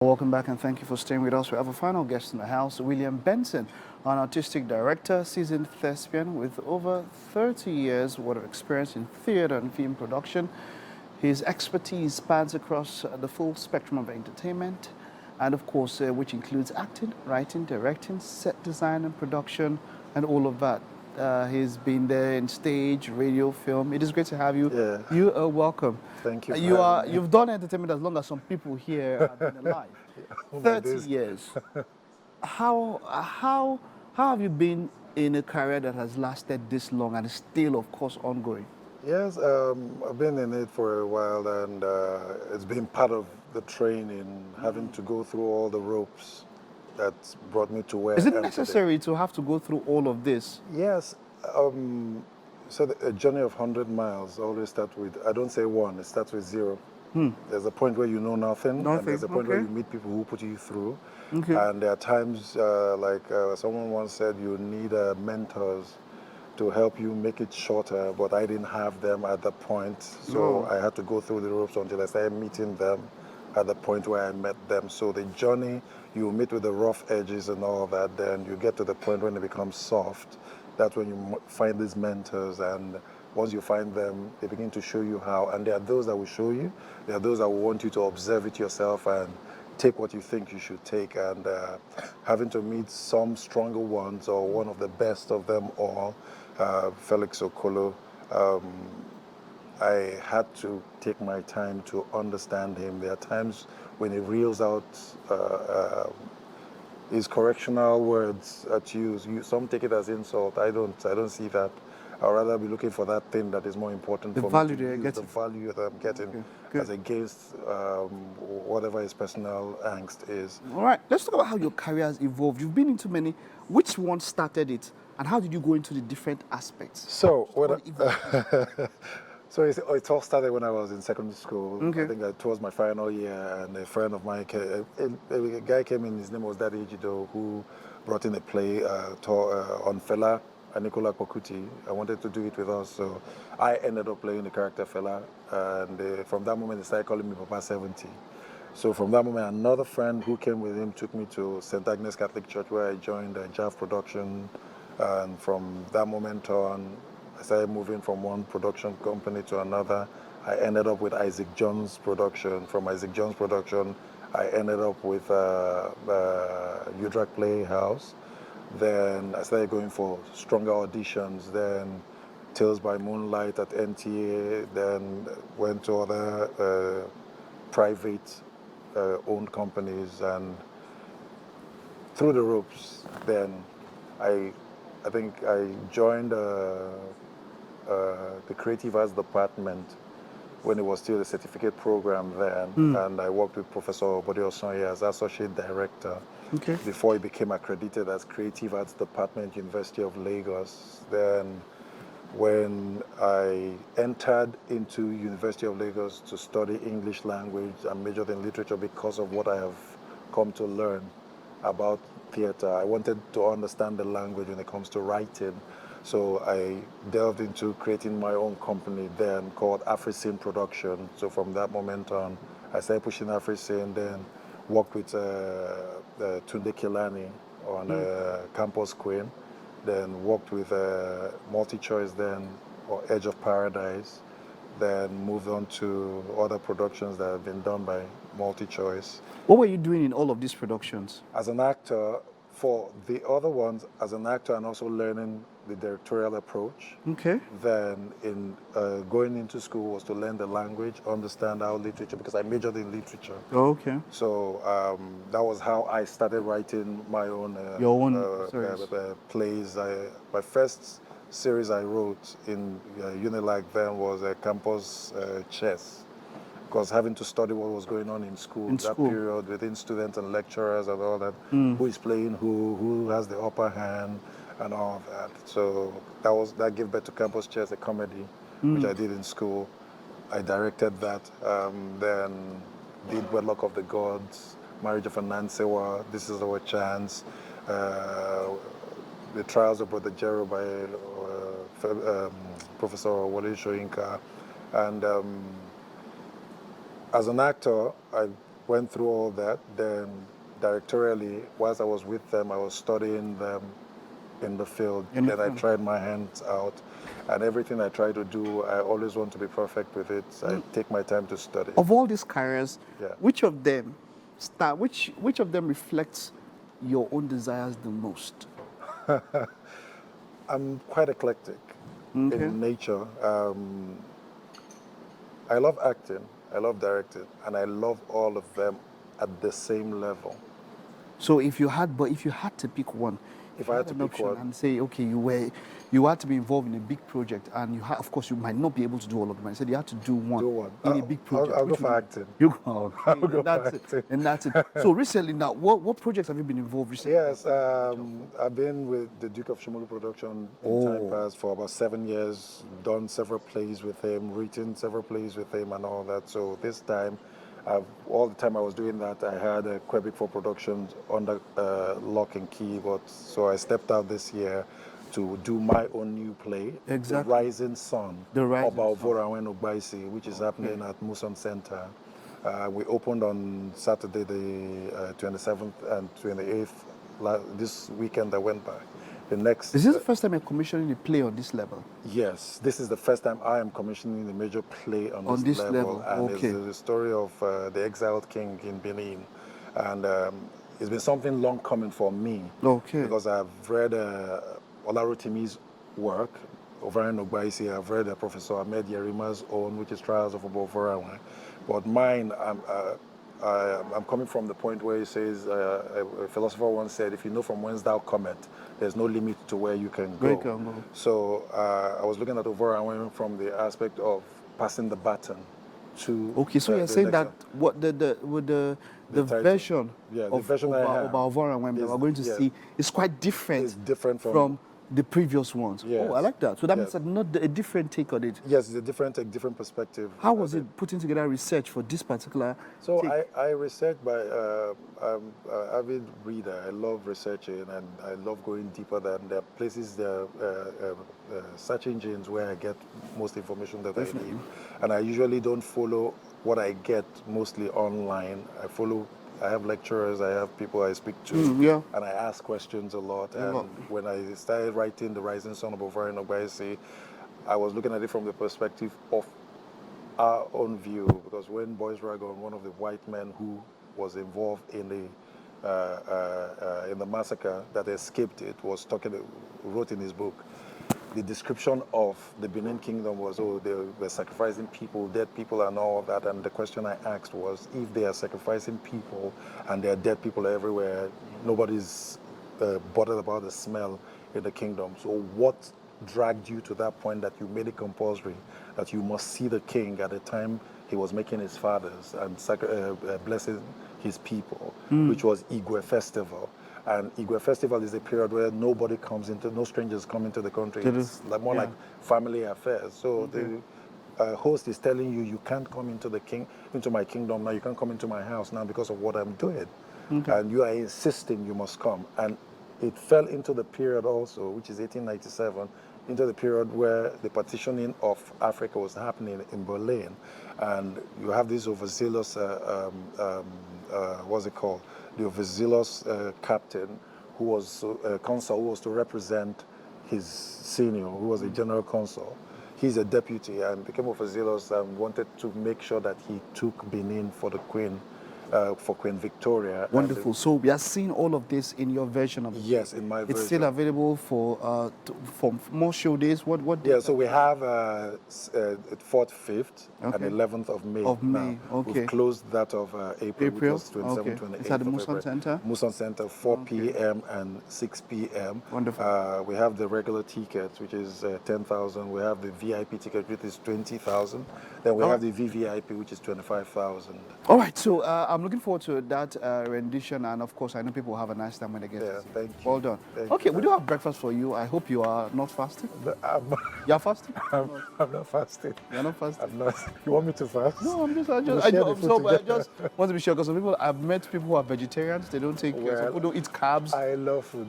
Welcome back and thank you for staying with us. We have a final guest in the house, William Benson, an artistic director, seasoned thespian with over 30 years worth of experience in theatre and film production. His expertise spans across the full spectrum of entertainment and of course which includes acting, writing, directing, set design and production and all of that. He's been there in stage, radio, film. It is great to have you. Yeah, You are welcome. thank you for having me. You've done entertainment as long as some people here have been alive. Oh my 30 days. years. How have you been in a career that has lasted this long and is still, of course, ongoing? Yes, I've been in it for a while, and it's been part of the training, having to go through all the ropes that brought me to where Is it I am today. necessary to have to go through all of this? Yes, so a journey of 100 miles always starts with, I don't say one, it starts with zero. There's a point where you know nothing, and there's a point where Okay. you meet people who put you through. Okay. And there are times, someone once said, you need mentors to help you make it shorter, but I didn't have them at that point. So I had to go through the ropes until I started meeting them at the point where I met them. So the journey, you meet with the rough edges and all that, then you get to the point when it becomes soft. That's when you find these mentors, and once you find them, they begin to show you how. And there are those that will show you. There are those that will want you to observe it yourself and take what you think you should take. And having to meet some stronger ones, or one of the best of them all, Felix Okolo, I had to take my time to understand him. There are times when he reels out his correctional words at you. Some take it as insult. I don't see that. I'd rather be looking for that thing that is more important The for value me that to you're use, the getting. value that I'm getting, Okay, good. as against whatever his personal angst is. All right, let's talk about how your career has evolved. You've been into many. Which one started it, and how did you go into the different aspects? So What when evolved? so it all started when I was in secondary school. I Okay. think towards my final year, and a friend of mine, a guy came in. His name was Daddy Ijido, who brought in a play on Fela and Nicola Kokuti. I wanted to do it with us, so I ended up playing the character Fela. And from that moment, they started calling me Papa 70. So from that moment, another friend who came with him took me to St. Agnes Catholic Church, where I joined JAV production. And from that moment on, I started moving from one production company to another. I ended up with Isaac Jones production. From Isaac Jones production, I ended up with Udrak Playhouse. Then I started going for stronger auditions. Then Tales by Moonlight at NTA. Then went to other private owned companies, and through the ropes. Then I think I joined the Creative Arts Department when it was still a certificate program then, and I worked with Professor Obode Osanya as Associate Director Okay. before he became accredited as Creative Arts Department, University of Lagos. Then when I entered into University of Lagos to study English language and majored in literature because of what I have come to learn about theater. I wanted to understand the language when it comes to writing. So I delved into creating my own company then called AfriScene Production. So from that moment on, I started pushing AfriScene, then worked with Tunde Kilani on Campus Queen, then worked with MultiChoice then, or Edge of Paradise, then moved on to other productions that have been done by MultiChoice. What were you doing in all of these productions? As an actor, for the other ones, as an actor and also learning the directorial approach. Okay. Then in going into school was to learn the language, understand how literature, because I majored in literature. Okay. So that was how I started writing my own Your own series. plays. My first series I wrote in Unilag then was Campus Chess, because having to study what was going on in school, that period within students and lecturers and all that, who is playing who has the upper hand and all of that. So that gave birth to Campus Chess, a comedy, which I did in school. I directed that, then did Wedlock of the Gods, Marriage of Anansewa, This Is Our Chance, The Trials of Brother Jero by Professor Wole Soyinka. And as an actor, I went through all that. Then directorially, whilst I was with them, I was studying them in the field. Then I tried my hands out. And everything I try to do, I always want to be perfect with it. I take my time to study. Of all these careers, Yeah. which of them which of them reflects your own desires the most? I'm quite eclectic in nature. I love acting, I love directing, and I love all of them at the same level. So if you had to pick one, If I had to an pick option one, and say, okay, you had to be involved in a big project, and of course you might not be able to do all of them. I said you had to do one. In a big project. I'll go for acting. You go. I'll go That's for it. acting. And that's it. So recently, now, what projects have you been involved recently? Yes, I've been with the Duke of Shomolu production in time past for about 7 years, done several plays with him, written several plays with him and all that. So this time, all the time I was doing that, I had a Quebec 4 Productions under lock and key. So I stepped out this year to do my own new play, The Rising Sun, about Vorawen Ogbaisi, which is happening at Muson Center. We opened on Saturday, the 27th and 28th, this weekend that went by. Is this the first time you're commissioning a play on this level? Yes, this is the first time I am commissioning a major play on this level. And it's the story of the exiled king in Benin. And it's been something long coming for me. Because I've read Olarotimi's work, Ovarian Ogbaisi. I've read Professor Ahmed Yerima's own, which is Trials of Obovarawan. But mine, I'm coming from the point where he says, a philosopher once said, if you know from whence thou comest, there's no limit to where you can go. So I was looking at Ovarawan from the aspect of passing the baton to. So you're saying that what the version of Ovarawan that we're going to see is quite different. It's different from the previous ones. Yes. Oh, I like that. So that means not a different take on it. Yes, it's a different perspective. How was it putting together research for this particular So take? I research by I'm an avid reader. I love researching and I love going deeper than the places, search engines where I get most information that I need. And I usually don't follow what I get mostly online. I have lecturers, I have people I speak to, and I ask questions a lot. And when I started writing The Rising Sun of Ovarian Ogbaisi, I was looking at it from the perspective of our own view, because when Boyce Ragon, one of the white men who was involved in the massacre that escaped it, wrote in his book, the description of the Benin Kingdom was, they were sacrificing people, dead people and all of that. And the question I asked was, if they are sacrificing people and there are dead people everywhere, nobody's bothered about the smell in the kingdom. So what dragged you to that point that you made it compulsory that you must see the king at the time he was making his fathers and blessing his people, which was Igwe Festival. And Igwe Festival is a period where no strangers come into the country. It's more like family affairs. So the host is telling you, you can't come into my kingdom now, you can't come into my house now because of what I'm doing. And you are insisting you must come. And it fell into the period also, which is 1897, into the period where the partitioning of Africa was happening in Berlin. And you have this overzealous, what's it called? The overzealous captain who was consul, who was to represent his senior, who was a general consul. He's a deputy and became overzealous and wanted to make sure that he took Benin for the Queen, for Queen Victoria. Wonderful. So we are seeing all of this in your version of it. Yes, in my version. It's still available for more show days. What? Yeah, so we have 4th, 5th, and 11th of May. We've closed that of April, which was 27, 28. It's at the Muson Center? Muson Center, 4 p.m. and 6 p.m. Wonderful. We have the regular tickets, which is 10,000. We have the VIP ticket, which is 20,000. Then we have the VVIP, which is 25,000. All right, so I'm looking forward to that rendition, and of course, I know people will have a nice time when they get to see it. Thank you. Well done. Okay, we do have breakfast for you. I hope you are not fasting. You're fasting? I'm not fasting. You're not fasting? I'm not. You want me to fast? No, I just want to be sure, because I've met people who are vegetarians. They don't take, some people don't eat carbs. I love food.